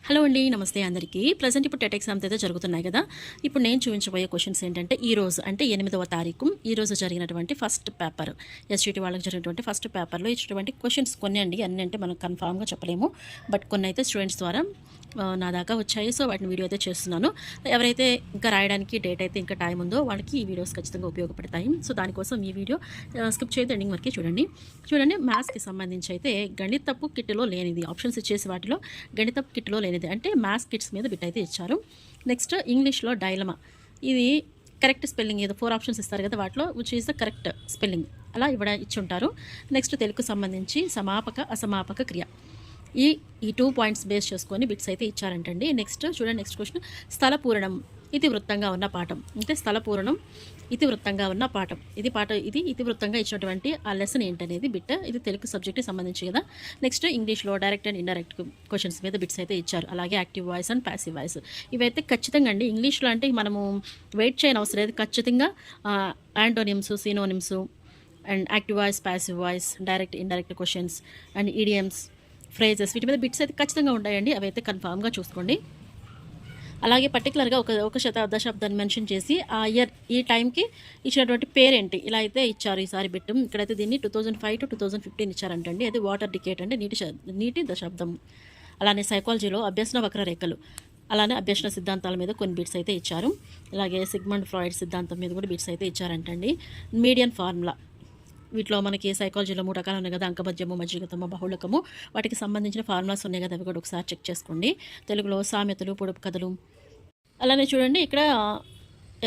Hello అండి, నమస్తే అందరికీ. ప్రెజెంట్ ఇప్పుడు టెట్ ఎగ్జామ్స్ అయితే జరుగుతున్నాయి కదా. ఇప్పుడు నేను చూపించబోయే క్వశ్చన్స్ ఏంటంటే ఈరోజు అంటే 8వ తారీఖు ఈరోజు జరిగినటువంటి ఫస్ట్ పేపర్ ఎస్జిటి వాళ్ళకి జరిగినటువంటి ఫస్ట్ పేపర్లో ఇచ్చినటువంటి క్వశ్చన్స్ కొన్ని అండి. అన్నీ అంటే మనం కన్ఫామ్గా చెప్పలేము, బట్ కొన్ని అయితే స్టూడెంట్స్ ద్వారా నా దాకా వచ్చాయి. సో వాటిని వీడియో అయితే చేస్తున్నాను. ఎవరైతే ఇంకా రాయడానికి డేట్ అయితే ఇంకా టైం ఉందో వాళ్ళకి ఈ వీడియోస్ ఖచ్చితంగా ఉపయోగపడతాయి. సో దానికోసం ఈ వీడియో స్కిప్ చేయదు, ఎండింగ్ వరకే చూడండి. మ్యాథ్స్కి సంబంధించి అయితే గణితపు కిట్లో లేనిది ఆప్షన్స్ ఇచ్చేసి వాటిలో గణితపు కిట్లో లేనిది అంటే మ్యాథ్స్ కిట్స్ మీద బిట్ అయితే ఇచ్చారు. నెక్స్ట్ ఇంగ్లీష్లో డైలమా, ఇది కరెక్ట్ స్పెల్లింగ్ ఏదో 4 ఆప్షన్స్ ఇస్తారు కదా, వాటిలో which is the correct spelling అలా ఇచ్చి ఉంటారు. నెక్స్ట్ తెలుగుకు సంబంధించి సమాపక అసమాపక క్రియ, ఈ 2 పాయింట్స్ బేస్ చేసుకొని బిట్స్ అయితే ఇచ్చారంటండి. నెక్స్ట్ క్వశ్చన్ స్థల పూరణం ఇతివృత్తంగా ఉన్న పాఠం, అంటే స్థల పూరణం ఇతివృత్తంగా ఉన్న పాఠం, ఇది ఇతివృత్తంగా ఇచ్చినటువంటి ఆ లెసన్ ఏంటనేది బిట్. ఇది తెలుగు సబ్జెక్ట్కి సంబంధించి కదా. నెక్స్ట్ ఇంగ్లీష్లో డైరెక్ట్ అండ్ ఇండైరెక్ట్ క్వశ్చన్స్ మీద బిట్స్ అయితే ఇచ్చారు. అలాగే active voice and passive voice ఇవైతే ఖచ్చితంగా అండి. ఇంగ్లీష్లో అంటే మనము వెయిట్ చేయని అవసరం లేదు, ఖచ్చితంగా antonyms, synonyms and active voice, passive voice, direct indirect questions and idioms, phrases, వీటి మీద బిట్స్ అయితే ఖచ్చితంగా ఉంటాయండి. అవి అయితే కన్ఫామ్గా చూసుకోండి. అలాగే పర్టికులర్గా ఒక దశాబ్దాన్ని మెన్షన్ చేసి ఆ ఇయర్, ఈ టైంకి ఇచ్చినటువంటి పేరేంటి ఇలా అయితే ఇచ్చారు ఈసారి బిట్. ఇక్కడైతే దీన్ని 2005 to 2015 ఇచ్చారంటండి. అది వాటర్ డికేట్ అంటే నీటి దశాబ్దం. అలానే సైకాలజీలో అభ్యసన వక్రరేఖలు, అలానే అభ్యసన సిద్ధాంతాల మీద కొన్ని బిట్స్ అయితే ఇచ్చారు. అలాగే సిగ్మండ్ ఫ్రాయిడ్ సిద్ధాంతం మీద కూడా బిట్స్ అయితే ఇచ్చారంటండి. మీడియన్ ఫార్ములా, వీటిలో మనకి సైకాలజీలో 3 రకాలు ఉన్నాయి కదా, అంకమధ్యము, మధ్యగతము, బహుళకము, వాటికి సంబంధించిన ఫార్ములాస్ ఉన్నాయి కదా, అవి కూడా ఒకసారి చెక్ చేసుకోండి. తెలుగులో సామెతలు, పొడుపు కథలు. అలానే చూడండి ఇక్కడ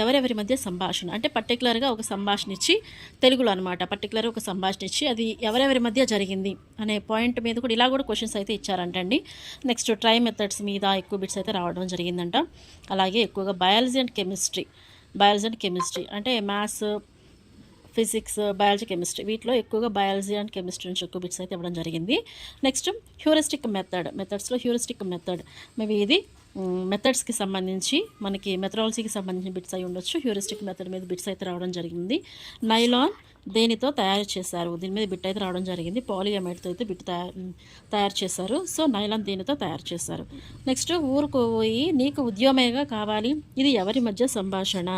ఎవరెవరి మధ్య సంభాషణ అంటే పర్టికులర్గా ఒక సంభాషణ ఇచ్చి, తెలుగులో అనమాట పర్టికులర్గా ఒక సంభాషణ ఇచ్చి అది ఎవరెవరి మధ్య జరిగింది అనే పాయింట్ మీద కూడా ఇలా కూడా క్వశ్చన్స్ అయితే ఇచ్చారంటండి. నెక్స్ట్ ట్రై మెథడ్స్ మీద ఎక్కువ బిట్స్ అయితే రావడం జరిగిందంట. అలాగే ఎక్కువగా బయాలజీ అండ్ కెమిస్ట్రీ అంటే మ్యాథ్స్, ఫిజిక్స్, బయాలజీ, కెమిస్ట్రీ, వీటిలో ఎక్కువగా బయాలజీ అండ్ కెమిస్ట్రీ నుంచి ఎక్కువ బిట్స్ అయితే ఇవ్వడం జరిగింది. నెక్స్ట్ మెథడ్స్లో హ్యూరిస్టిక్ మెథడ్, మేబీ ఇది మెథడ్స్కి సంబంధించి మనకి మెథడాలజీకి సంబంధించిన బిట్స్ అయి ఉండొచ్చు. హ్యూరిస్టిక్ మెథడ్ మీద బిట్స్ అయితే రావడం జరిగింది. నైలాన్ దేనితో తయారు చేశారు, దీని మీద బిట్ అయితే రావడం జరిగింది. పాలియమైడ్తో అయితే బిట్ తయారు చేశారు. సో నైలాన్ దేనితో తయారు చేశారు. నెక్స్ట్ ఊరుకోయి నీకు ఉద్యోగమేగా కావాలి, ఇది ఎవరి మధ్య సంభాషణ.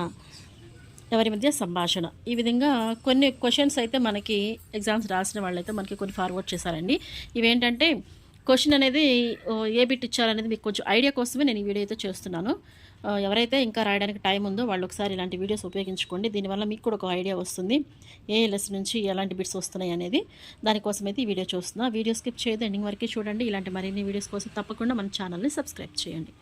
ఈ విధంగా కొన్ని క్వశ్చన్స్ అయితే మనకి ఎగ్జామ్స్ రాసిన వాళ్ళైతే మనకి కొన్ని ఫార్వర్డ్ చేశారండి. ఇవేంటంటే క్వశ్చన్ అనేది ఏ బిట్ ఇచ్చారనేది మీకు కొంచెం ఐడియా కోసమే నేను ఈ వీడియో అయితే చేస్తున్నాను. ఎవరైతే ఇంకా రాయడానికి టైం ఉందో వాళ్ళు ఒకసారి ఇలాంటి వీడియోస్ ఉపయోగించుకోండి. దీనివల్ల మీకు కూడా ఒక ఐడియా వస్తుంది ఏ లెసన్ నుంచి ఎలాంటి బిట్స్ వస్తున్నాయి అనేది. దానికోసం అయితే ఈ వీడియో చూస్తున్నా. వీడియో స్కిప్ చేయదు, ఎండింగ్ వరకు చూడండి. ఇలాంటి మరిన్ని వీడియోస్ కోసం తప్పకుండా మన ఛానల్ని సబ్స్క్రైబ్ చేయండి.